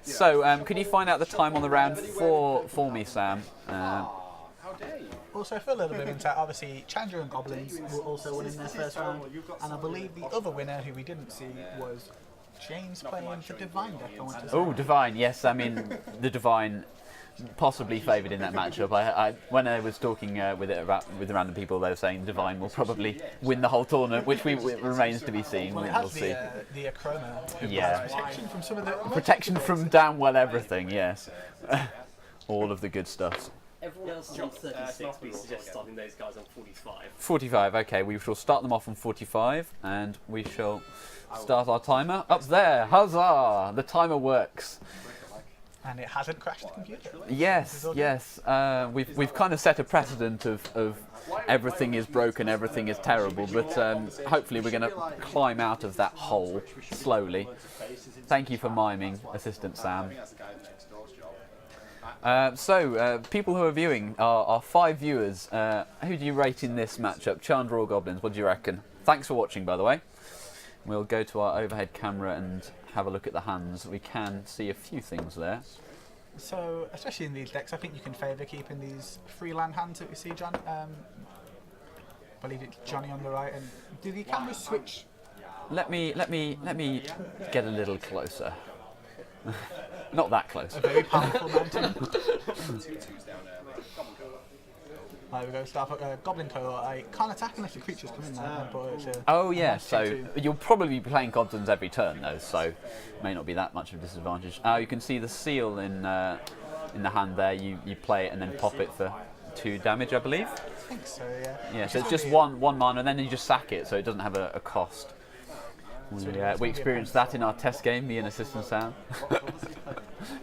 So, could you find out the time on the round for me, Sam? Also, for a little bit of insight, obviously Chandra and Goblins were also winning their first round, and I believe the other winner, who we didn't see, was James playing the Divine deck. Oh, Divine, yes. I mean, the Divine possibly favoured in that matchup. When I was talking with the random people, they were saying Divine will probably win the whole tournament, which remains to be seen. Well, it has the Acroma, who has protection from some of the... Protection from damn well everything, yes. All of the good stuff. Everyone else is on 36, we suggest starting those guys on 45. 45, okay. We shall start them off on 45, and we shall start our timer. Up there, huzzah! The timer works. And it hasn't crashed the computer. Yes, yes. We've kind of set a precedent of everything is broken, everything is terrible, but hopefully we're going to climb out of that hole slowly. Thank you for miming, Assistant Sam. So, people who are viewing are 5 viewers. Who do you rate in this matchup? Chandra or Goblins? What do you reckon? Thanks for watching, by the way. We'll go to our overhead camera and have a look at the hands. We can see a few things there. So, especially in these decks, I think you can favour keeping these free land hands that we see, John. I believe it's Johnny on the right. And do the cameras switch? Let me get a little closer. Not that close. A very powerful mountain. There we go, start Goblin cohort. I can't attack unless the creatures come in there. But it's oh yeah, so you'll probably be playing Goblins every turn though, so it may not be that much of a disadvantage. You can see the seal in the hand there. You play it and then pop it for 2 damage, I believe. I think so, yeah. Yeah, so it's just one mana and then you just sack it, so it doesn't have a cost. We experienced that in our test game, me and Assistant Sam,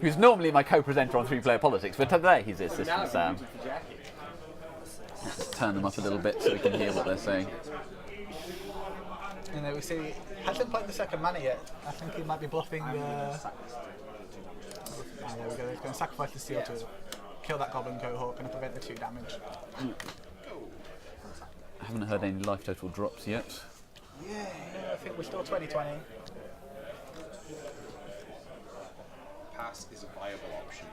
who's normally my co-presenter on 3-Player Politics, but today he's Assistant Sam. Let's turn them up a little bit so we can hear what they're saying. And then we see, hasn't played the second mana yet. I think he might be bluffing there we go, he's going to sacrifice the seal to kill that Goblin cohort, going to prevent the 2 damage. I haven't heard any life total drops yet. Yeah, I think we're still 2020. Pass is a viable option.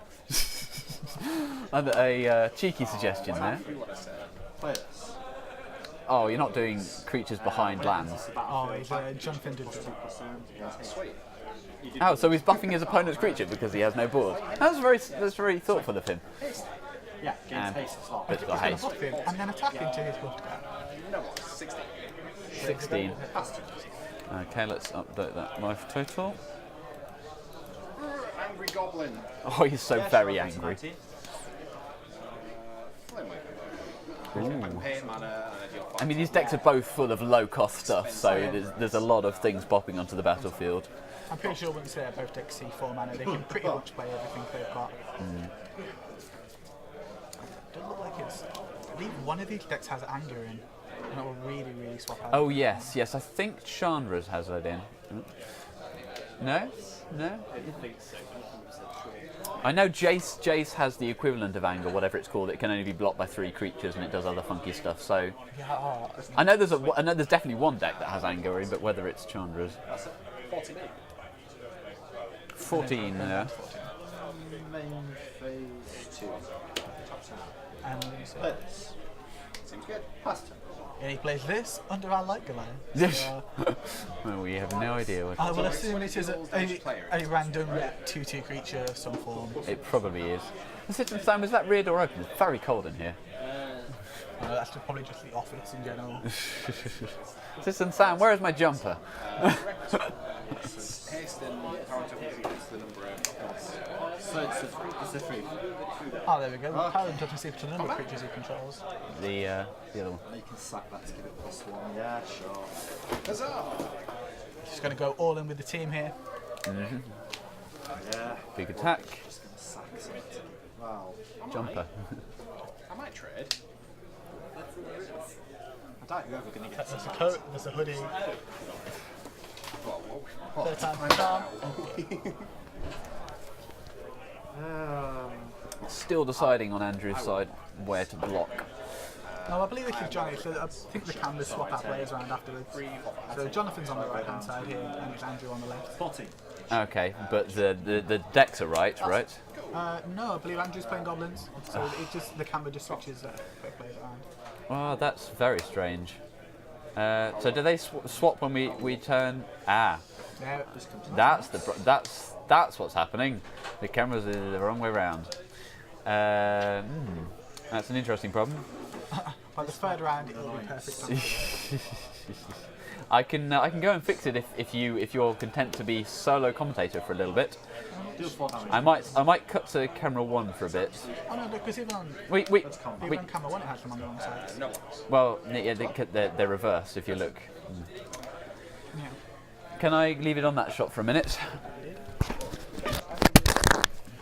And a cheeky suggestion there. Oh, you're not doing creatures behind lands. Oh, he's jumping to Sweet. Oh, so he's buffing his opponent's creature because he has no board. That's very thoughtful of him. Yeah, gains haste as well. But he's got haste. And then attack into his bluff card. No, 16. 16. Okay, let's update that life total. Angry Goblin. Oh, he's so very angry. I mean, these decks are both full of low-cost stuff, so there's a lot of things popping onto the battlefield. I'm pretty sure once both decks see 4 mana, they can pretty much play everything they've got. It doesn't look like it's... I believe one of these decks has anger in, and it will really swap out. Oh yes, I think Chandra's has that in. No? No? I think so. I know Jace has the equivalent of anger, whatever it's called. It can only be blocked by 3 creatures, and it does other funky stuff. So Yeah, I know there's definitely one deck that has anger in, but whether it's Chandra's. 14, yeah. Main phase 2. and Seems good. Past. and he plays this under our light Goliath. Well, we have no idea what. I will assume it is a random 2/2 creature of some form. It probably is. Assistant Sam, is that rear door open? It's very cold in here. That's probably just the office in general. Assistant Sam, where is my jumper? It's a 3. Oh, there we go. Paladin doesn't see the number of creatures he controls. The other one. You can sack that to give it +1. Yeah, sure. Huzzah! Just going to go all in with the team here. Yeah. Big attack. Just going to sack something. Wow. Jumper. I might trade. I doubt you're ever going to get There's a coat, there's a hoodie. Third time's my charm. Still deciding on Andrew's side where to block. No, I believe this is Johnny, so I think the cameras swap our players around afterwards. So Jonathan's on the right hand side here, and it's Andrew on the left. 14. Okay, but the decks are right? No, I believe Andrew's playing Goblins, so the camera just switches if they play it around. Oh, that's very strange. So do they swap when we turn? Ah, Yeah, that's what's happening. The cameras are the wrong way around. That's an interesting problem. by the third round it'll be perfect. I can go and fix it if you're content to be solo commentator for a little bit. I might cut to camera 1 for a bit. Oh no, because even on camera 1 it has them on the wrong side. No. Well, yeah, they're reversed if you look. Yeah. Can I leave it on that shot for a minute?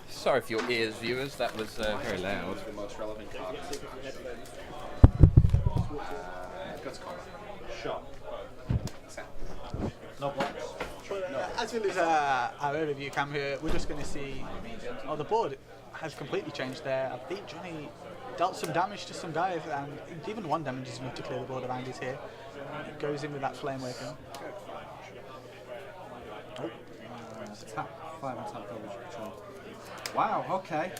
Sorry for your ears, viewers. That was very loud. The most relevant card. Guts combat. Shot. No blocks. As we lose our overview cam here, we're just going to see. Oh, the board has completely changed there. I think Johnny dealt some damage to some guys, and even 1 damage is enough to clear the board around his here. He goes in with that flame waking. Tap 5 and tap goblins control. Wow, okay.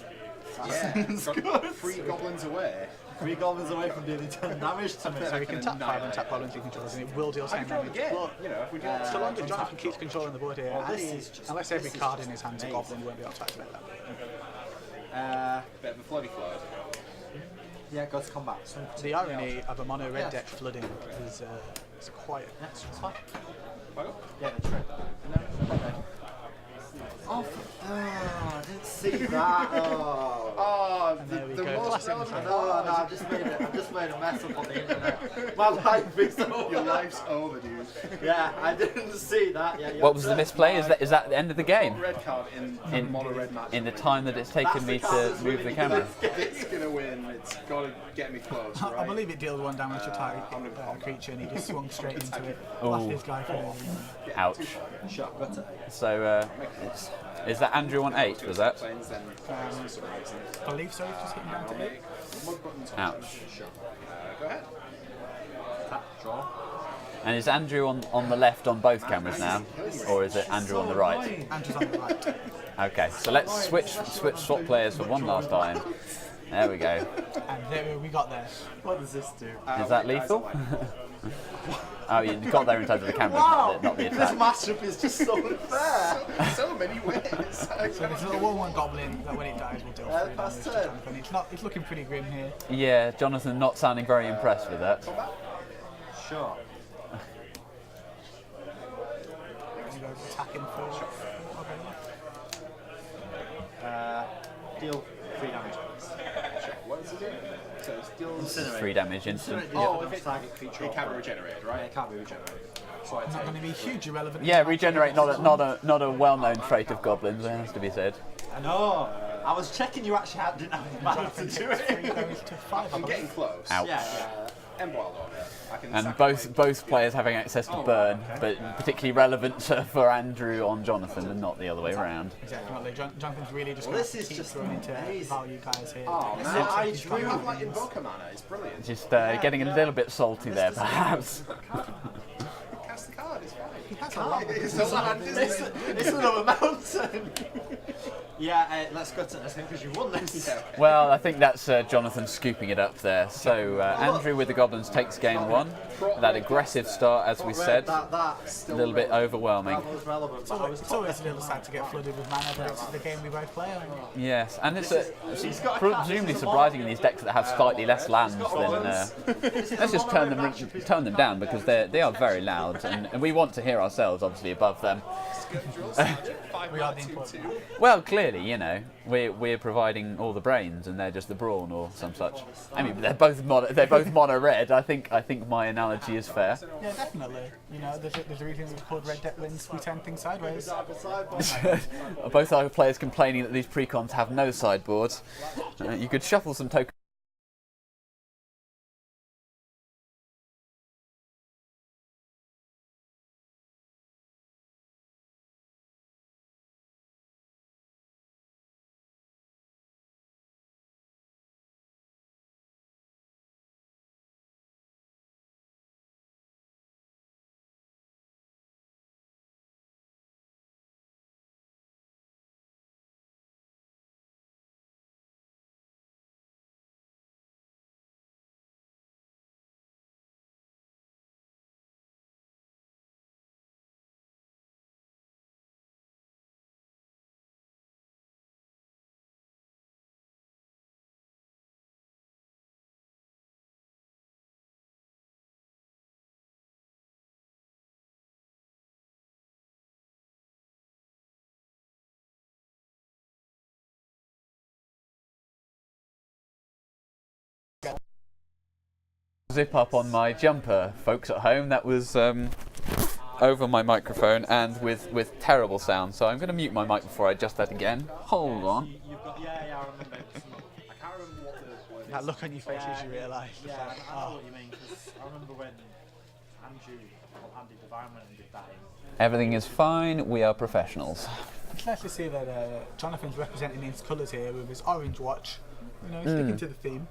Yeah, got 3 goblins away. 3 goblins away from dealing 10 damage to me. So he can tap 5 and tap Goblins he controls, and it will deal same damage. Yeah, But you know, if we do so long as Jonathan keeps controlling the board here, Well, and this he- is just- unless every this is card in just his hand's a amazing. Goblin, he won't be able to activate that. bit of a floody flood. Yeah, go to combat. The irony of a mono red deck flooding is quite. That's fine. Well, Yeah, the trick. Oh, I didn't see that. Oh. And there we the go. most Classic relevant No, I just made a mess up on the internet. My life is over. Your life's over, dude. Yeah, I didn't see that. Yeah, What was the misplay? Is that the end of the game? Red card in mono red match. In the time that it's taken me to move the camera? It's gonna win. It's gotta get me close, right? I believe it deals 1 damage to target creature, and he just swung straight into it. Left his guy for the Ouch. Shot, got it. So, is that Andrew on 8, was that? Planes, then for some reason. I believe so. He's just hitting down to 8. Mud buttons. Ouch. Go ahead. Tap, draw. And is Andrew on the left on both cameras now? Or is it Andrew on the right? Andrew's on the right. Okay, so let's switch swap players for one last time. There we go. And there we got there. What does this do? Is that lethal? Oh, you got there in terms of the cameras, not the This attack. matchup is just so unfair. So many ways. So there's a little 1/1 Goblin that when it dies will deal 3 damage past to turn. Jonathan. It's looking pretty grim here. Yeah, Jonathan not sounding very impressed with that. Sure. He goes attacking for. Deal 3 damage. What does it do? So it deals. Incinerate. 3 damage instant. Oh, if target creature. it can't be regenerated, right? It can't be regenerated. So I Not take. going to be hugely relevant. Yeah, regenerate, not a well-known trait of goblins, it has to be said. I know. I was checking you actually didn't have the mana to Jonathan do takes 3 it. damage to 5. I I'm believe. getting close. Ouch. Yeah. Emboiled on it. I can And sacrifice- both players having access to burn, but particularly relevant for Andrew on Jonathan and not the other way around. Definitely. Jonathan's really just Well, going this to is keep just throwing into amazing. value guys here. Oh, It's man. not like I he's drew got You have like goblins. invoker mana. It's brilliant. Just getting a little bit salty there, perhaps. Cast the card. It's fine. He has a lot of It's a land, isn't it? It's another mountain. Yeah, let's go to this because you won this. Yeah. Well, I think that's Jonathan scooping it up there. So Andrew with the Goblins takes game 1. That aggressive start, as we said, That's a little bit overwhelming. that was relevant. But I was It's always a little sad to get flooded with mana, but it's the game we both play on. Yes, and it's He's got a presumably surprising in these decks that have slightly less lands than. Let's just turn them down because they are very loud, and we want to hear ourselves obviously above them. We are the important. Well, clearly, you know, we're providing all the brains, and they're just the brawn or some such. I mean, they're both mono red. I think my analogy is fair. Yeah, definitely. You know, there's a reason it's called Red Deck wins. We turn things sideways. Both our players complaining that these precons have no sideboards. You could shuffle some tokens. Zip up on my jumper, folks at home. That was over my microphone and with terrible sound. So I'm going to mute my mic before I adjust that again. Hold on. You've got, yeah, I remember. I can't remember what the word is. That look on your face as you realise. Yeah, I know what you mean, because I remember when Andrew handed Divine when and did that. Everything is fine. We are professionals. It's nice to see that Jonathan's representing his colours here with his orange watch. You know, sticking to the theme.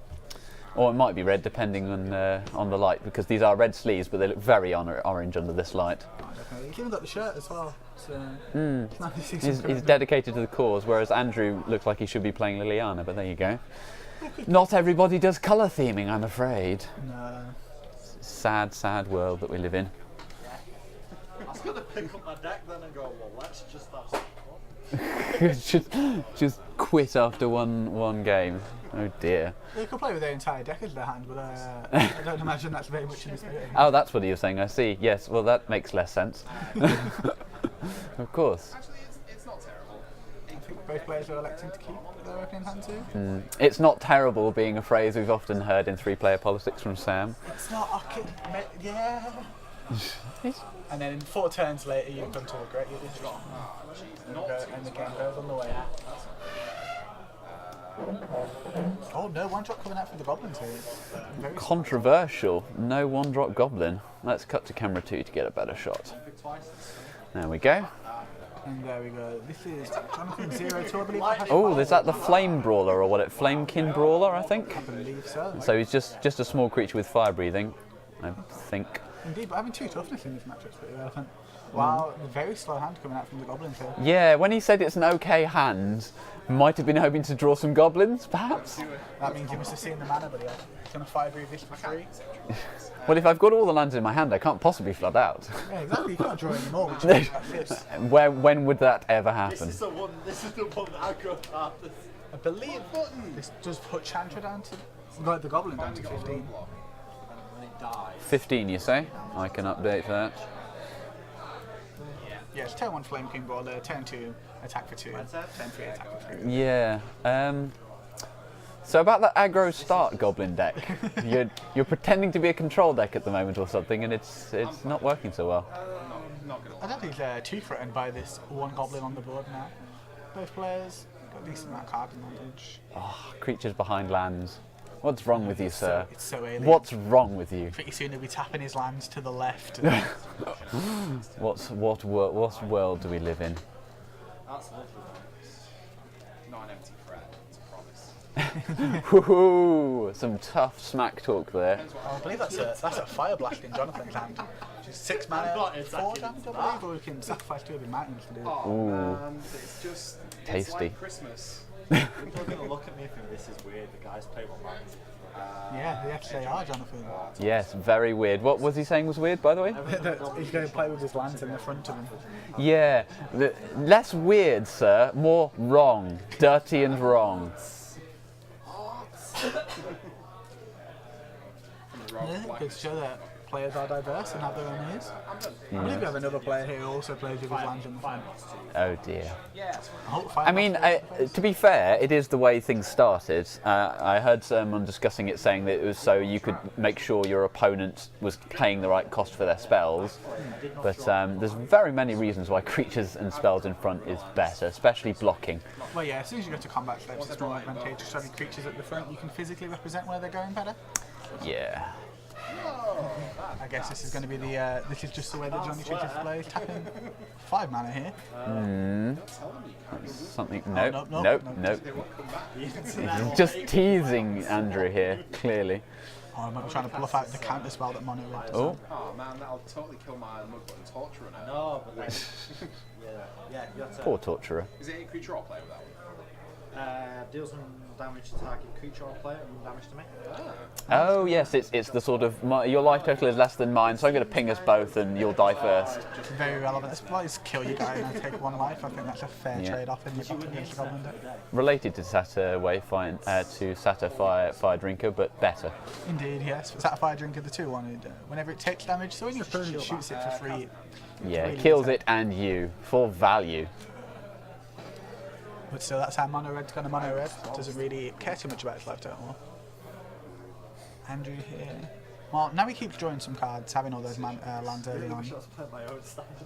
Or it might be red, depending on the light, because these are red sleeves, but they look very orange under this light. Oh, definitely. He's even got the shirt as well. So it's nice to see some He's commitment. dedicated to the cause, whereas Andrew looks like he should be playing Liliana, but there you go. Not everybody does colour theming, I'm afraid. No. Sad, sad world that we live in. I was going to pick up my deck then and go, well, let's just have some fun. just quit after one game. Oh dear. They could play with their entire deck as their hand, but I don't imagine that's very much in the spirit. Oh, that's what you were saying, I see. Yes, well that makes less sense. Of course. Actually, it's not terrible. I think both players are electing to keep their opening hand too. It's not terrible being a phrase we've often heard in three-player politics from Sam. It's not okay. Yeah. And then 4 turns later, you come to regret your decision. And the game goes on the way. Oh no, one drop coming out from the Goblins here. Very Controversial. No one-drop Goblin. Let's cut to camera 2 to get a better shot. There we go. And there we go. This is Jonathan 0-2, I believe. Oh, is that the Flame Brawler, or what? Flamekin Brawler, I think. I believe so. So he's just a small creature with fire breathing, I think. Indeed, but having 2 toughness in this match is pretty relevant. Wow, very slow hand coming out from the Goblins here. Yeah, when he said it's an okay hand, might have been hoping to draw some goblins, perhaps? That means you must have seen the mana, but he's going to fire breathe this for free. Well, if I've got all the lands in my hand, I can't possibly flood out. Yeah, exactly. You can't draw any more, which makes that fits. When would that ever happen? This is the one that I got after. I believe this does put Chandra down to the Goblin down to 15. And it dies. 15, you say? I can update that. Yeah, it's turn 1 Flame King Brawler, turn 2 attack for 2, turn 3 attack for 3. Yeah. So about that aggro start Goblin deck, you're pretending to be a control deck at the moment or something, and it's not working so well. Not gonna I don't think they're too threatened by this one Goblin on the board now. Both players got a decent amount of card advantage. Oh, creatures behind lands. What's wrong with you, sir? It's so alien. What's wrong with you? Pretty soon he'll be tapping his lands to the left. What world do we live in? That's lovely. not an empty threat. It's a promise. Woohoo! Some tough smack talk there. I believe that's a Fire Blast in Jonathan's hand. Which is 6 mana, 4 damage, I believe, or we can sacrifice 2 of his mountains to do it. Oh man, it's just Tasty. It's like Christmas. People are going to look at me and think this is weird. The guys play one lands. Yeah, they actually are, Jonathan. Yes, very weird. What was he saying was weird, by the way? He's going to play with his lands in the front of him. Yeah, less weird, sir. More wrong. Dirty and wrong. Yeah, it could show that players are diverse and have their own ears. I believe we have another player here who also plays with his lands in the front. Oh dear. I mean, to be fair, it is the way things started. I heard someone discussing it, saying that it was so you could make sure your opponent was paying the right cost for their spells. But there's very many reasons why creatures and spells in front is better, especially blocking. Well, yeah, as soon as you go to combat steps, it's more advantageous having creatures at the front. You can physically represent where they're going better. Yeah. I guess this is going to be the. This is just the way that Johnny chooses to play. Tapping 5 mana here. Something. no, Nope. Just teasing Andrew here, clearly. Oh, I might be trying to bluff out the counter spell that Mono Red does. Oh. Oh man, that'll totally kill my mud button torturer now. No, but like, yeah, you have to. Poor torturer. Is it a creature or player with that one? Deals some damage to target creature or player and damage to me. Oh yes, it's the sort of your life total is less than mine, so I'm going to ping us both, and you'll die first. Very relevant. It's like just kill your guy and then take 1 life. I think that's a fair trade-off in the against the Goblin deck. Related to Satyr Wayfind, to Satyr Fire Drinker, but better. Indeed, yes. Was that a Fire Drinker the 2-1? Whenever it takes damage, so when your opponent shoots it for free, Yeah, really kills is it and you for value. But still, that's how Mono Red's going to Mono Red. Doesn't really care too much about its life total. Andrew here. Well, now he keeps drawing some cards, having all those lands early on.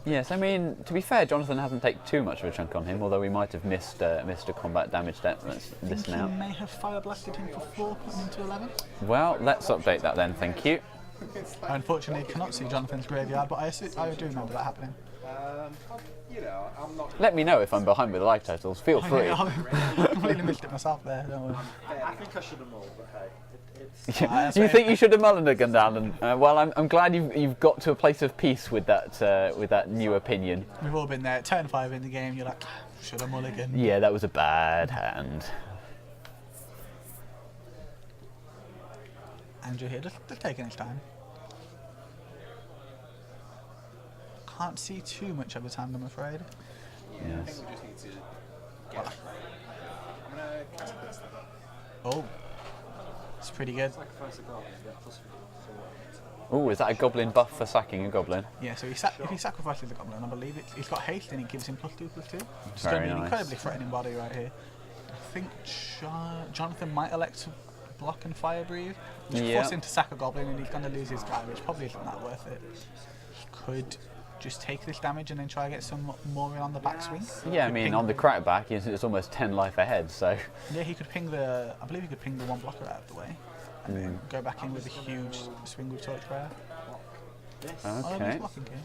Yes, I mean, to be fair, Jonathan hasn't taken too much of a chunk on him, although we might have missed a combat damage step. Let's I think listen he out. may have fire blasted him for 4, putting him to 11. Well, let's update that then, thank you. I unfortunately cannot see Jonathan's graveyard, but I do remember that happening. You know, I'm not. Let me know if I'm behind with the live titles, feel free. I completely missed it myself there. Don't worry. I think I should have mulled, but hey, You think you should have mulliganed, Alan? Well, I'm glad you've got to a place of peace with that new opinion. We've all been there. Turn 5 in the game, you're like, should I mulligan? Yeah, that was a bad hand. Andrew here, just taking his time. Can't see too much of his hand, I'm afraid. Yeah, I think we just need to get it right. I'm gonna cast this. Oh, it's pretty good. Oh, is that a goblin buff for sacking a goblin? Yeah, so if he sacrifices the goblin, I believe he's got haste and it gives him +2/+2. It's Very going to be an nice. incredibly threatening body right here. I think Jonathan might elect to block and fire breathe, which Yeah. force him to sack a goblin and he's going to lose his guy, which probably isn't that worth it. He could just take this damage and then try to get some more in on the backswing. Yeah, I mean, on the crackback, it's almost 10 life ahead, so... Yeah, he could ping the. I believe he could ping the one blocker out of the way, and then go back in with a huge swing with Torchbearer. Oh, Okay. he's blocking here.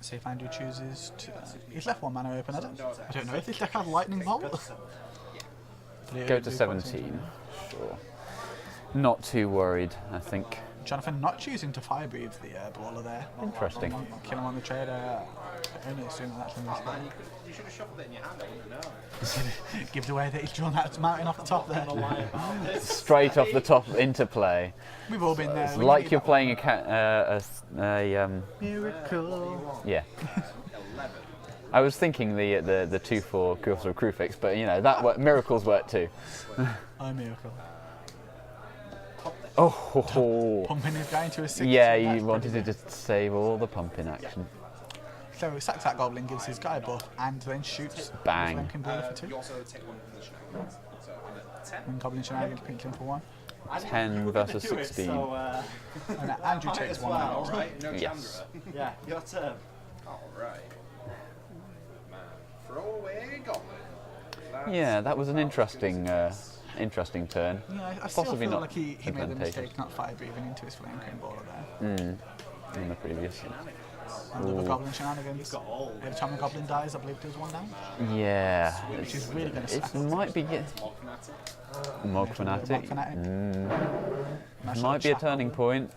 See if Andrew chooses to. He's left 1 mana open. I don't know if this deck has lightning bolt. Go to 17. Sure. Not too worried, I think. Jonathan not choosing to fire breathe the brawler there. Interesting. Kill him on the trade. I only assume that's in this guy. You should have shuffled it in your hand. I wouldn't know. Gives away that he's drawn that mountain off the top there. Straight off the top into play. We've all been there. It's We like need you're that playing a miracle. yeah. I was thinking the 2/4 Cursor Crufix, but you know that miracles work too. Oh, miracle. Oh, Pumping his guy into a 6. yeah, you wanted to just save all the pumping action. So he sacks that goblin, gives his guy a buff, and then shoots. Bang. Then can brawler for 2. You also take one from the shenanigans. So I'm at 10. And goblin shenanigans pinks him for 1. 10 versus 16. And Andrew takes 1. All right, no Yes. Chandra. yeah, your turn. All right. Man, throw away goblin. That's Yeah, that was an interesting turn. Yeah, I still Possibly feel not like he made the advantageous. mistake not fire breathing into his flame cone brawler there. In the previous. And the goblin shenanigans. Every time a goblin dies, I believe it does 1 damage. Yeah, Which is really going to it sack. might be Mog Mog Fanatic. Fanatic. Nice Might be a little turning shackle. point.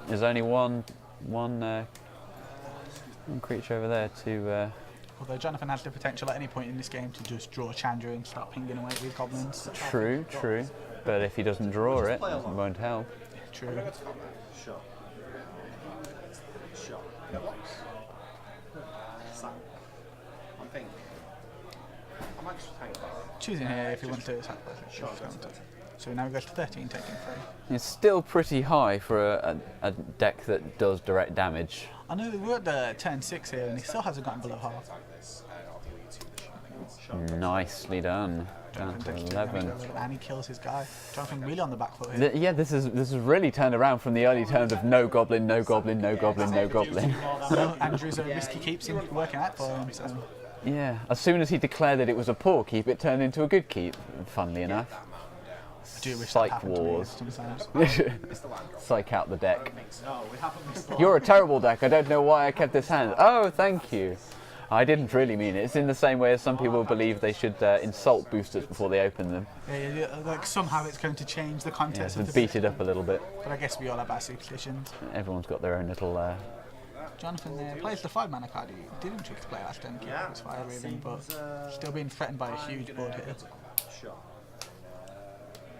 There's only one creature over there to. Although Jonathan has the potential at any point in this game to just draw Chandra and start pinging away with goblins. True. But if he doesn't draw it, it won't help. True. Sure. Sure. I'm thinking. I might just hang about. Choosing here if he wants to sacrifice it. Sure. So now we go to 13, taking 3. It's still pretty high for a deck that does direct damage. I know we're at the turn 6 here and he still hasn't gotten below half. Nicely done. Down to 11. And he kills his guy. Jonathan really on the back foot here. Yeah, this is really turned around from the early turns of no goblin, no goblin, no goblin, no goblin. Well, Andrew's a risky keep seems to be working out for him. So. Yeah, as soon as he declared that it was a poor keep, it turned into a good keep, funnily enough. I do wish that Psych happened to me wars. sometimes. Psych out the deck. No, we haven't missed the You're a terrible deck, I don't know why I kept this hand. Oh, thank you. I didn't really mean it. It's in the same way as some people believe they should insult boosters before they open them. Yeah, like somehow it's going to change the Yeah, context so of the beat it up a little bit. But I guess we all have our superstitions. Everyone's got their own little... Jonathan there plays the 5 mana card. He didn't choose to play last turn, keep his fire breathing, but still being threatened by a huge board here. Sure.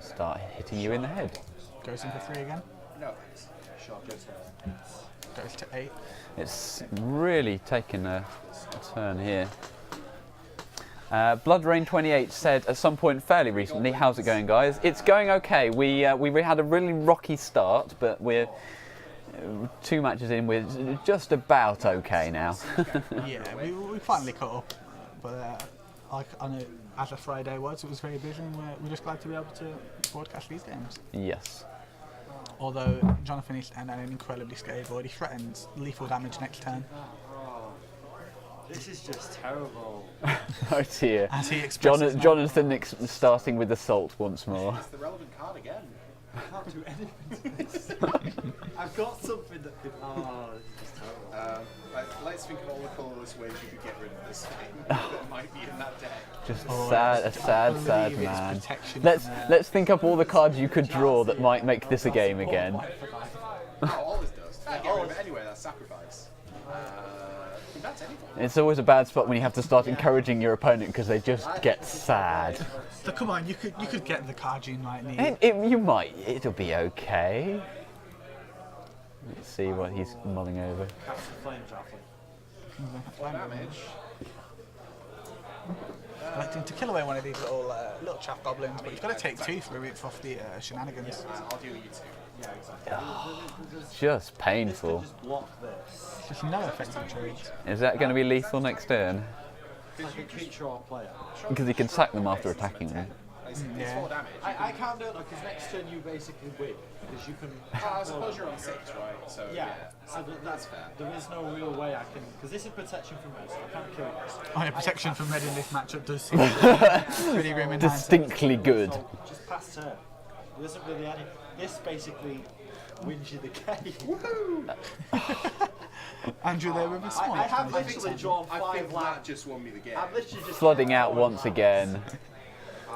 start hitting you in the head. Goes in for 3 again. No thanks. Sure, go to Goes to 8. It's really taken a turn here. Blood Rain 28 said at some point fairly recently, how's it going guys? It's going okay. We had a really rocky start, but we're 2 matches in, we're just about okay now. Yeah, we finally caught up. But like as a Friday was, it was very busy, and we're just glad to be able to broadcast these games. Yes. Although Jonathan is an incredibly scary board, he threatens lethal damage next turn. This is just terrible. Oh dear. As he expresses now. Jonathan starting with assault once more. It's the relevant card again. I can't do anything to this. I've got something that could. Oh, this is just terrible. Let's think of all the colourless ways you could get rid of this thing that might be in that deck. Just Oh, a sad believe it's man. protection Let's think up all the cards you could draw that might make this a game again. Always does. Get rid of it anyway, that's sacrifice. That's anything. It's always a bad spot when you have to start encouraging your opponent because they just get sad. So come on, you could get the card you might need. You might. It'll be okay. Let's see what he's mulling over. Cast the flame javelin. 4 damage. Electing to kill away one of these little chaff goblins, but you've got to take 2 for a roof off the shenanigans. I'll deal you 2. Yeah, exactly. Just painful. Just block this. There's no effective trades. Is that going to be lethal next turn? Like a creature or player. Because you can sack them after attacking them. It's Yeah. 4 damage. I can't do it because next turn you basically win. Because you can. I suppose you're on 6, right? So Yeah, so that's fair. There is no real way I can. Because this is protection from red, so I can't kill this. Oh, yeah, protection from red in this matchup does seem pretty grim in hindsight. Distinctly good. So just pass turn. There isn't really any. This basically wins you the game. Woohoo! Andrew there with a small. I have literally drawn I 5 think that lands. just won me the game. I've literally just. Flooding out once again.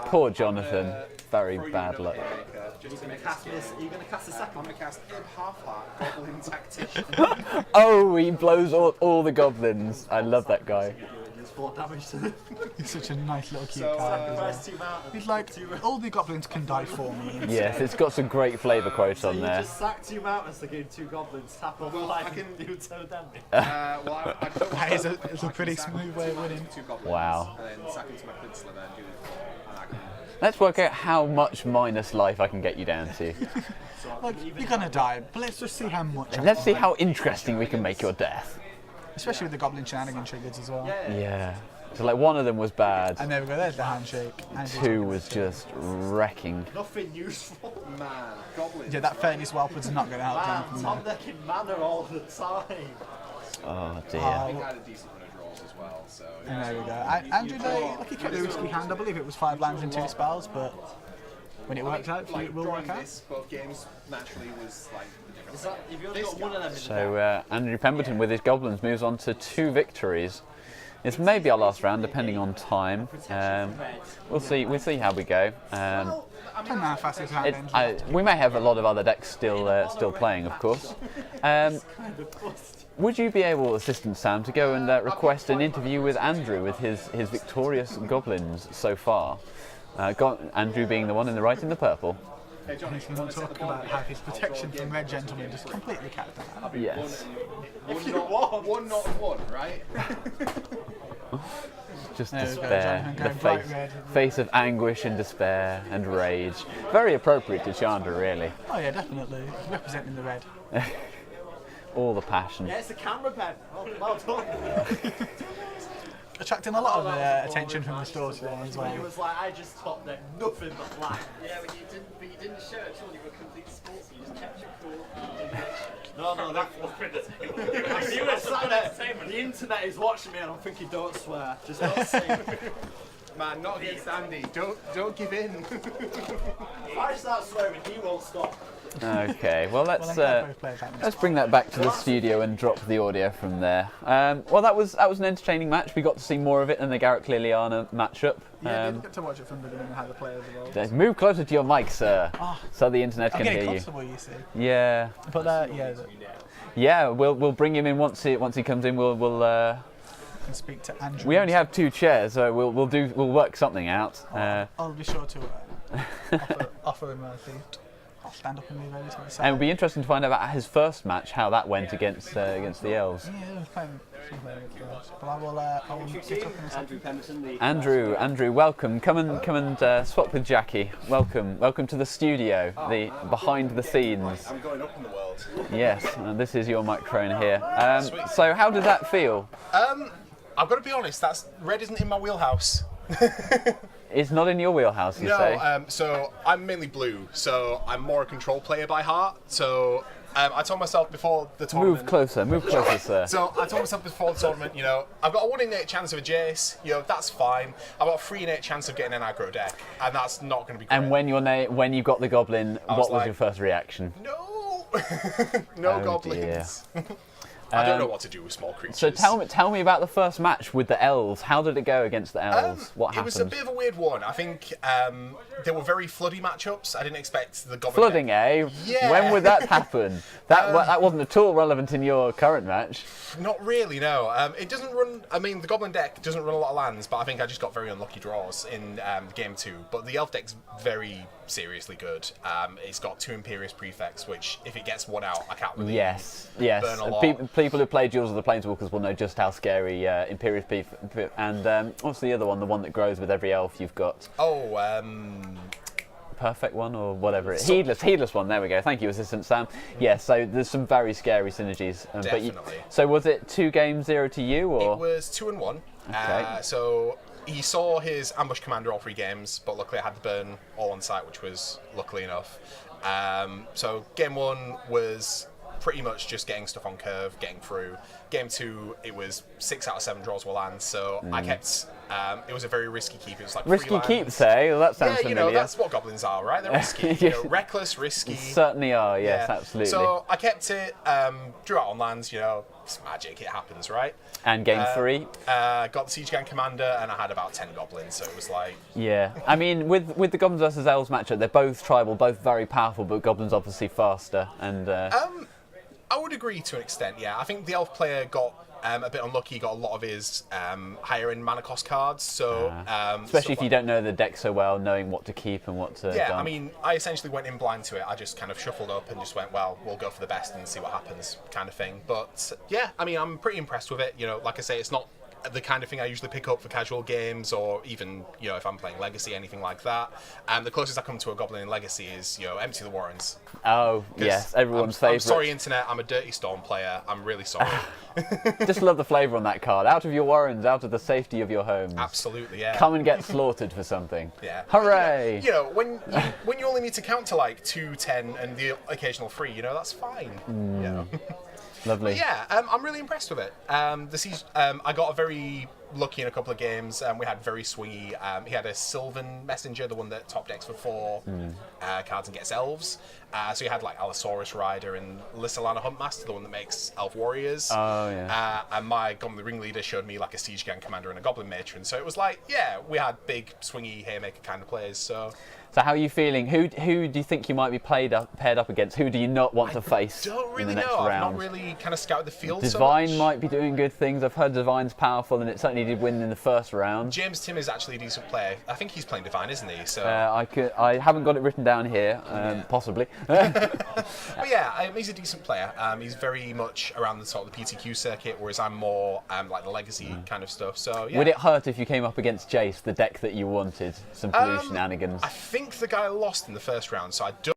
Poor Jonathan. Very Throw you bad another luck. Haymaker, just to Are make this cast game. this? Are you going to cast the second I'm one? going to cast Ib Halfheart, Goblin Tactician. Oh, he blows all the goblins. I love that guy. There's 4 damage to them. He's such a nice little cute So, card. Sacrifice 2 mountains. He's like, all the goblins can die for me. Yes, it's got some great flavour quotes So on you there. just sack 2 mountains to gain 2 goblins, tap off Well, 5 I can- and do 2 damage. Well, I don't That is I it's a can pretty sack smooth way of winning. 2 goblins, Wow. and then sack into my Prince Sliver and do it. And I can Let's work out how much minus life I can get you down to. Like, you're gonna die, but let's just see how much. Let's see how interesting we can make your death. Especially with the goblin shenanigan triggers as well. Yeah. So like one of them was bad. And there we go, there's the handshake. Andrew's 2 was just wrecking. Nothing useful. Man, goblins. Yeah, that fairness whelp's not going to help Man, Jonathan top there. decking mana all the time. Oh I dear. think I had a decent run of draws as well, so. And there we go. Andrew, like, he kept a risky hand. I believe it was 5 lands and 2 spells, but when it works out, Like, it will drawing work out. this, both games naturally was like the difference. Is that, if you only got one of them in So Andrew Pemberton with his goblins moves on to 2 victories. It's maybe our last round, depending on time. We'll see. We'll see how we go. Depending on how fast his hand ends. We may have a lot of other decks still playing, of course. Would you be able, Assistant Sam, to go and request an interview with Andrew with his victorious goblins so far? Andrew being the one in the right in the purple. Hey, Johnny, If you want to talk about how his protection from Red Gentleman just completely capped out. Yes. One not one, right? Just There we go, despair. Jonathan The going bright face, red. face of anguish and despair and rage. Very appropriate to Chandra, really. Oh yeah, definitely. Representing the red. All the passion. Yeah, it's a camera pen. Well done. Attracting a lot of attention from the store today as He well. was like, I just top deck nothing but black. Yeah, but you didn't show it at all. You were a complete sportsman. You just kept it cool. No, that You were some entertainment. the internet is watching me and I'm thinking, don't swear. Just don't say. Man, not against Andy. Don't give in. If I start swearing, he won't stop. Okay, well Well, I'm glad both players had let's bring that back to the studio and drop the audio from there. Well, that was an entertaining match. We got to see more of it than the Garrett Liliana matchup. Yeah, I did get to watch it from the beginning and how the players evolved. Move closer to your mic, sir, so the internet I'm can getting hear you. comfortable, you see. Yeah, But yeah. We'll bring him in once he comes in. We'll can speak to Andrew. we only have 2 chairs, so we'll work something out. I'll be sure to offer him a seat. I'll stand up and be ready to And decide. it'll be interesting to find out about his first match, how that went against the Elves. Yeah, it was playing against us. But I will sit up in a second. Andrew Pemberton, the Andrew, welcome. Come and swap with Jackie. Welcome to the studio, the behind the scenes. I'm going up in the world. Yes, this is your microphone here. So how did that feel? I've got to be honest, red isn't in my wheelhouse. It's not in your wheelhouse, you say? No, so I'm mainly blue, so I'm more a control player by heart. So I told myself before the tournament. Move closer, sir. So I told myself before the tournament, you know, I've got a 1 in 8 chance of a Jace, you know, that's fine. I've got a 3 in 8 chance of getting an aggro deck, and that's not going to be great. And when you got the goblin, what was like, your first reaction? No! No goblins. I don't know what to do with small creatures. So tell me about the first match with the elves. How did it go against the elves? What happened? It was a bit of a weird one. I think they were very floody matchups. I didn't expect the goblin Flooding, deck. Yeah. When would that happen? That wasn't at all relevant in your current match. Not really, no. It doesn't run. I mean, the goblin deck doesn't run a lot of lands, but I think I just got very unlucky draws in game 2. But the elf deck's very seriously good. It's got 2 Imperious Prefects, which if it gets one out, I can't really burn a lot. People who play Duels of the Planeswalkers will know just how scary Imperious Prefect and what's the other one? The one that grows with every elf you've got. Perfect one or whatever. Heedless one. There we go. Thank you, Assistant Sam. Yeah. So there's some very scary synergies. Definitely. So was it 2 games 0 to you or? It was 2 and 1. Okay. So he saw his ambush commander all 3 games, but luckily I had the burn all on site, which was luckily enough. So game 1 was pretty much just getting stuff on curve, getting through. Game 2, it was 6 out of 7 draws were lands, so I kept. It was a very risky keep. It was like risky 3 lands. keeps, eh? Well, that sounds familiar. You know, that's what goblins are, right? They're risky. You know, reckless, risky. Certainly are. Yes, absolutely. So I kept it. Drew out on lands. You know, it's magic. It happens, right? And game 3, got the Siege Gang commander, and I had about 10 goblins. So it was like. Yeah, I mean, with the goblins versus elves matchup, they're both tribal, both very powerful, but goblins obviously faster and. I would agree to an extent, yeah. I think the elf player got a bit unlucky, got a lot of his higher end mana cost cards, so... especially if you don't know the deck so well, knowing what to keep and what to Yeah, dump. I mean, I essentially went in blind to it. I just kind of shuffled up and just went, well, we'll go for the best and see what happens, kind of thing. But, yeah, I mean, I'm pretty impressed with it. You know, like I say, it's not the kind of thing I usually pick up for casual games or even, you know, if I'm playing Legacy, anything like that. The closest I come to a Goblin in Legacy is, you know, Empty the Warrens. Oh, yes, everyone's favourite. I'm sorry, Internet, I'm a Dirty Storm player. I'm really sorry. Just love the flavour on that card. Out of your warrens, out of the safety of your homes. Absolutely, yeah. Come and get slaughtered for something. Yeah. Hooray! You know, when you only need to count to like 2, 10 and the occasional 3, you know, that's fine. You know. Lovely. But yeah, I'm really impressed with it. The siege, I got a very lucky in a couple of games. We had very swingy. He had a Sylvan Messenger, the one that top decks for 4 cards and gets elves. So he had like Allosaurus Rider and Lissalana Huntmaster, the one that makes elf warriors. Oh yeah. And my Goblin Ringleader showed me like a Siege Gang commander and a Goblin Matron. So it was like, yeah, we had big swingy haymaker kind of players. So how are you feeling? Who do you think you might be paired up against? Who do you not want to face? Don't really in the next know. round? I've not really kind of scouted the field. Divine so much. might be doing good things. I've heard Divine's powerful, and it certainly did win in the first round. James Tim is actually a decent player. I think he's playing Divine, isn't he? So I haven't got it written down here, possibly. But yeah, he's a decent player. He's very much around the sort of the PTQ circuit, whereas I'm more like the Legacy kind of stuff. So yeah. Would it hurt if you came up against Jace, the deck that you wanted? Some blue shenanigans. I think the guy lost in the first round, so I don't.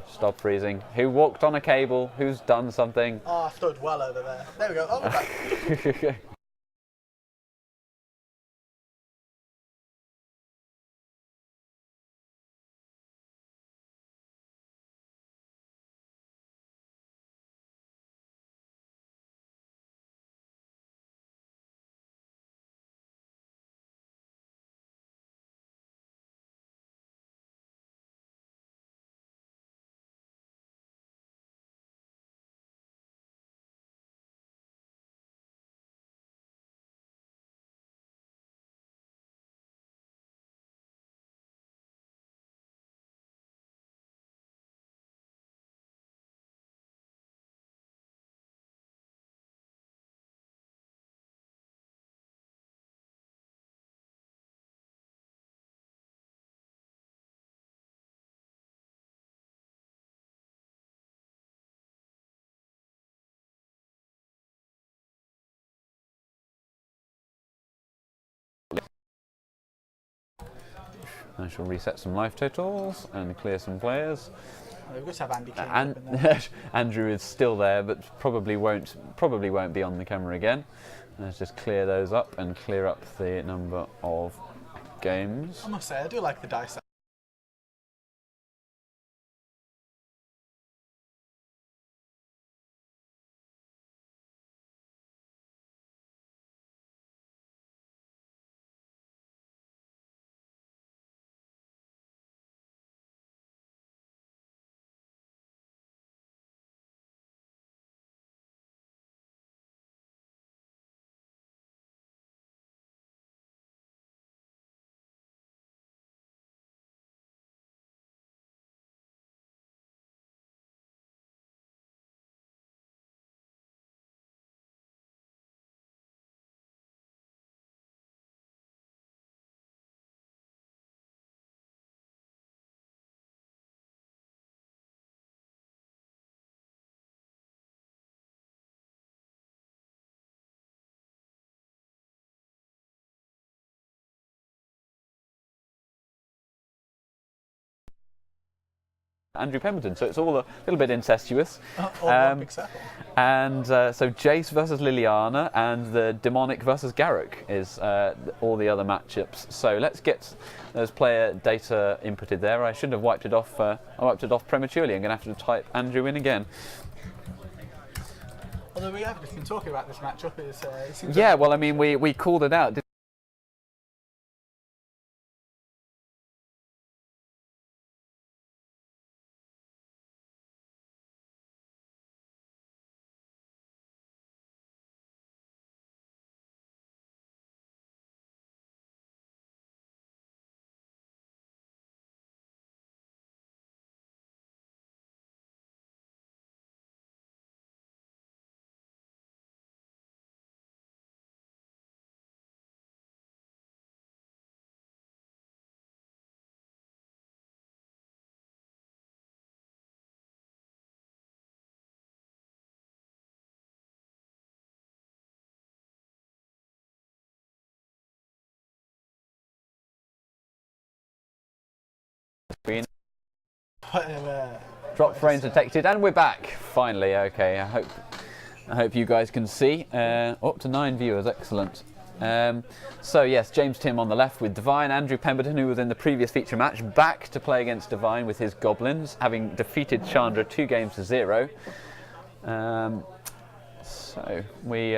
Stop freezing. Who walked on a cable? Who's done something? Oh, I stood well over there. There we go. Oh, we're back. I shall reset some life totals and clear some players. We've got to have Andy King And up in there. Andrew is still there, but probably won't be on the camera again. Let's just clear those up and clear up the number of games. I must say, I do like the dice. Andrew Pemberton, so it's all a little bit incestuous. All one big circle. And so Jace versus Liliana and the Demonic versus Garruk is all the other matchups. So let's get those player data inputted there. I shouldn't have wiped it off. I wiped it off prematurely. I'm going to have to type Andrew in again. Although we have just been talking about this matchup, it seems Yeah, well, I mean, we called it out. Drop frames detected, and we're back finally. Okay, I hope you guys can see. Up to 9 viewers, excellent. So yes, James Tim on the left with Divine, Andrew Pemberton, who was in the previous feature match, back to play against Divine with his Goblins, having defeated Chandra 2-0. So we.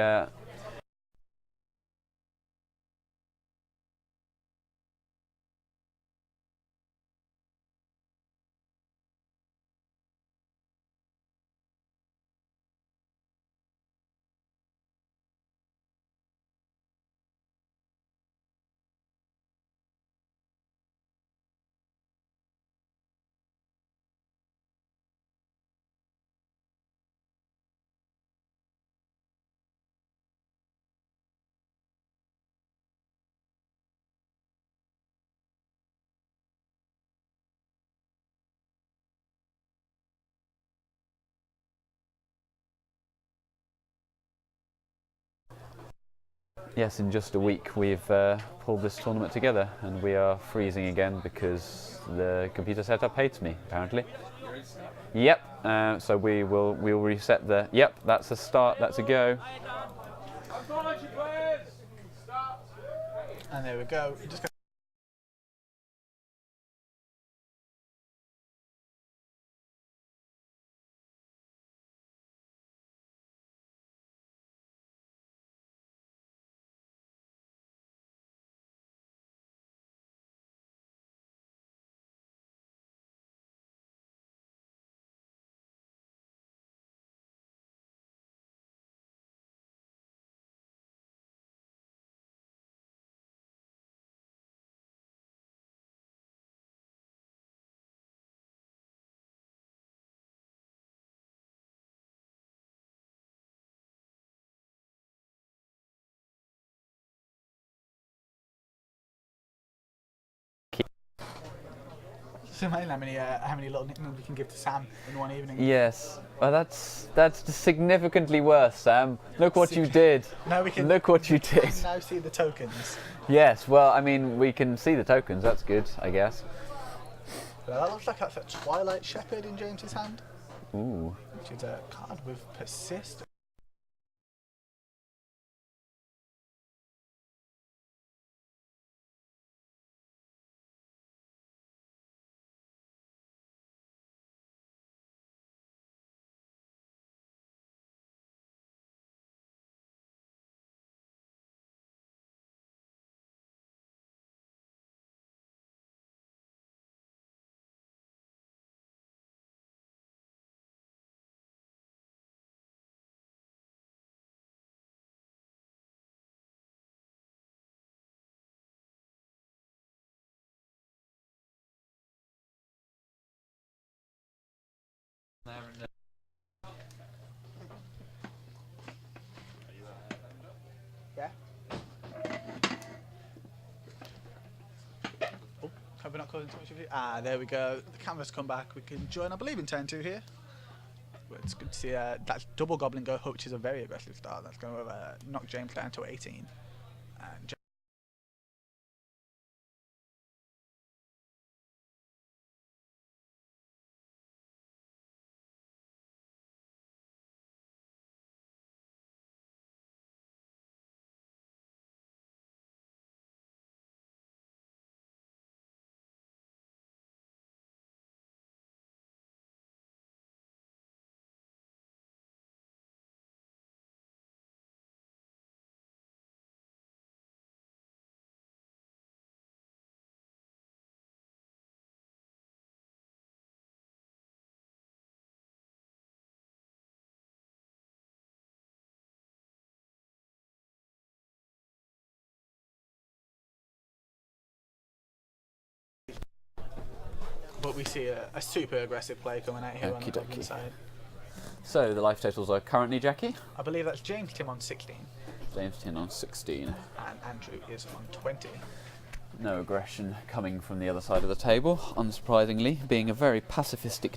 Yes, in just a week we've pulled this tournament together, and we are freezing again because the computer setup hates me, apparently. Yep, so we'll reset the... Yep, that's a start, that's a go. And there we go. Just So imagine how many little nicknames we can give to Sam in one evening. Yes. Well, that's significantly worse, Sam. Look what you did. Now we can. Look what you did. Now see the tokens. Yes. Well, I mean, we can see the tokens. That's good, I guess. Well, that looks like that's a Twilight Shepherd in James's hand, Ooh. which is a card with persist. Yeah. Oh, hope we're not causing too much of it. Ah, there we go. The camera's come back. We can join, I believe, in turn 2 here. Well, it's good to see that double Goblin go, which is a very aggressive start. That's going to knock James down to 18. And but we see a super aggressive play coming out here on the Goblin side. So the life totals are currently, Jackie? I believe that's James Tim on 16. James Tin on 16. And Andrew is on 20. No aggression coming from the other side of the table, unsurprisingly, being a very pacifistic.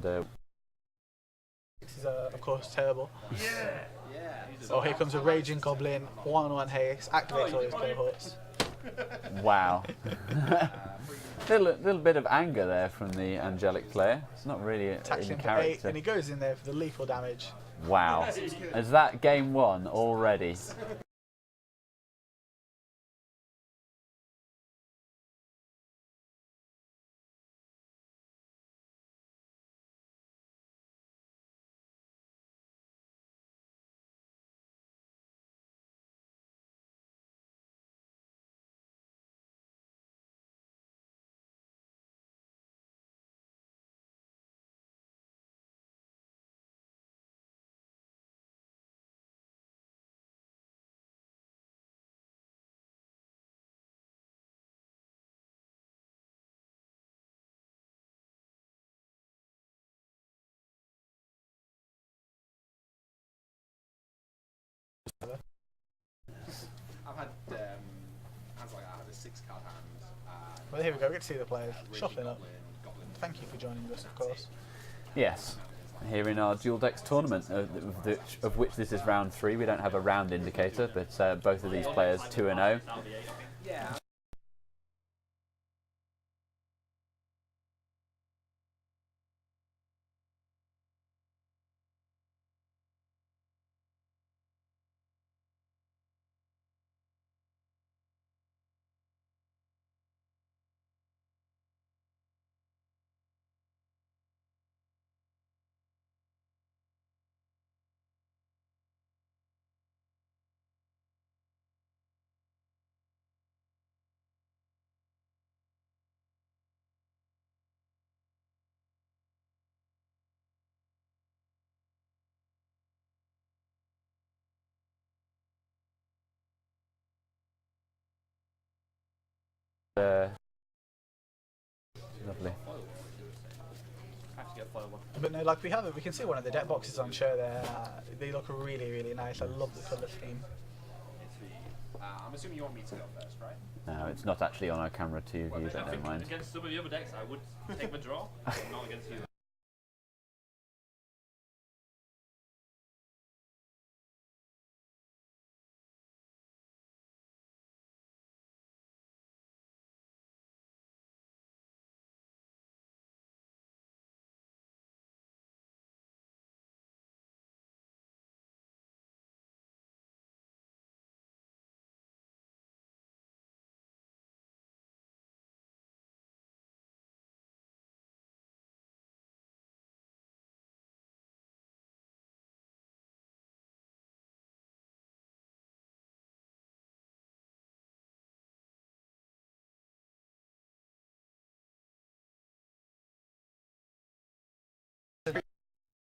And, This is, of course, terrible. Oh, here comes a Raging Goblin, 1-1 haste, activates all his cohorts. wow. little bit of anger there from the angelic player. It's not really Attacks in him for 8, character. and he goes in there for the lethal damage. Wow. Is that game 1 already? I've had hands like that. I had a 6-card hand. Well, here we go, get to see the players. Shuffling up. Thank you for joining us, of course. Yes. Here in our Duel Decks tournament, of which this is round 3. We don't have a round indicator, but both of these players 2-0. Lovely. But no, like we can see one of the deck boxes on show there. They look really, really nice. I love the colour scheme. I'm assuming you want me to go first, right? No, it's not actually on our camera to view, but I never think mind. against some of the other decks, I would take my draw, but not against you.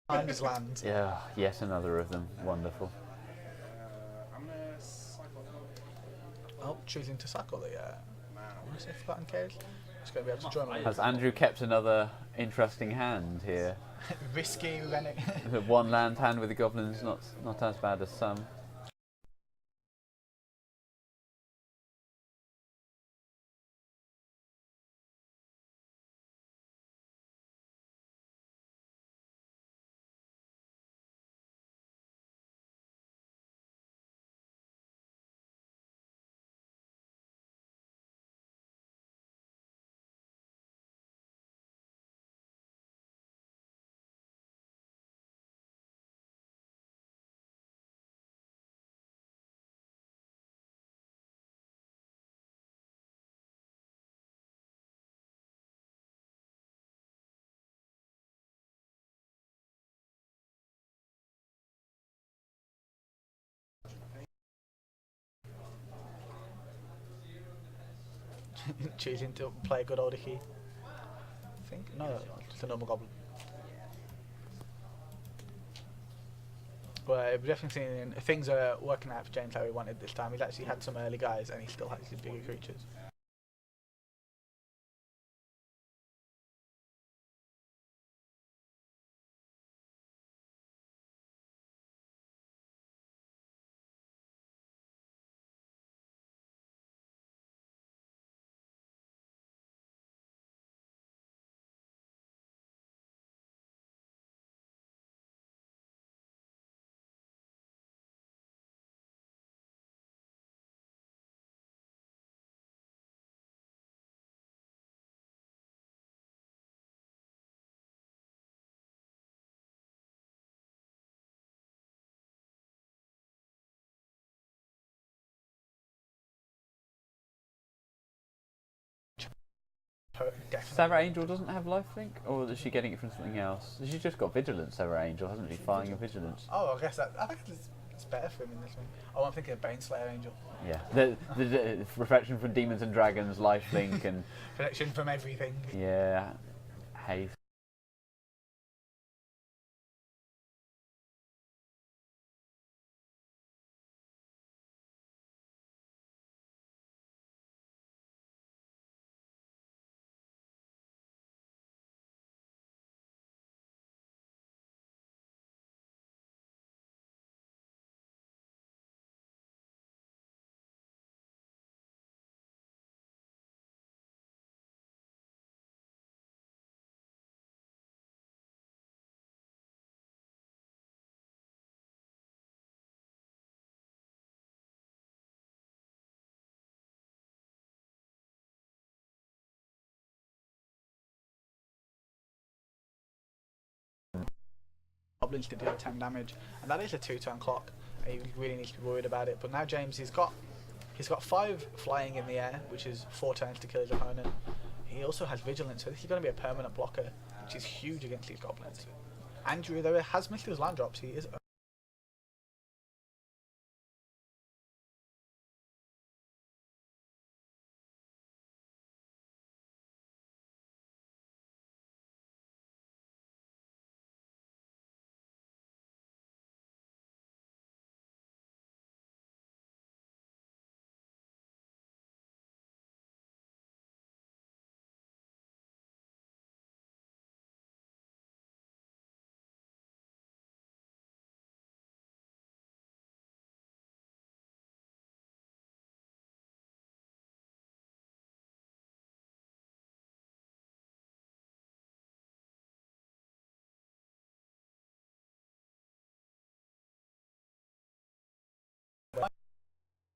Behind his land. Yeah, yet another of them. Wonderful. I'm gonna cycle. Oh, choosing to cycle the. I want to say Forgotten Caves. Just going to be able to join me. Has Andrew kept another interesting hand here? Risky Rennick. The one land hand with the goblins, not as bad as some. Choosing to play a good older key. I think no, it's a normal goblin. Well, we've definitely seen things are working out for James how he wanted this time. He's actually had some early guys, and he still has his bigger creatures. Sarah Angel doesn't have lifelink, or is she getting it from something else? She's just got vigilance. Sarah Angel hasn't she? Flying and vigilance. Oh, I guess I think it's better for him in this one. Oh, I'm thinking of Baneslayer Angel. Yeah, the reflection from demons and dragons, lifelink, and Protection from everything. yeah, haste. Goblins to deal 10 damage, and that is a 2-turn clock. He really needs to be worried about it. But now James, he's got 5 flying in the air, which is 4 turns to kill his opponent. He also has vigilance, so this is going to be a permanent blocker, which is huge against these goblins. Andrew, though, has missed his land drops. He is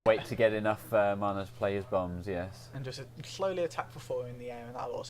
Wait to get enough mana to play his bombs, yes. And just slowly attack for 4 in the air, and that'll also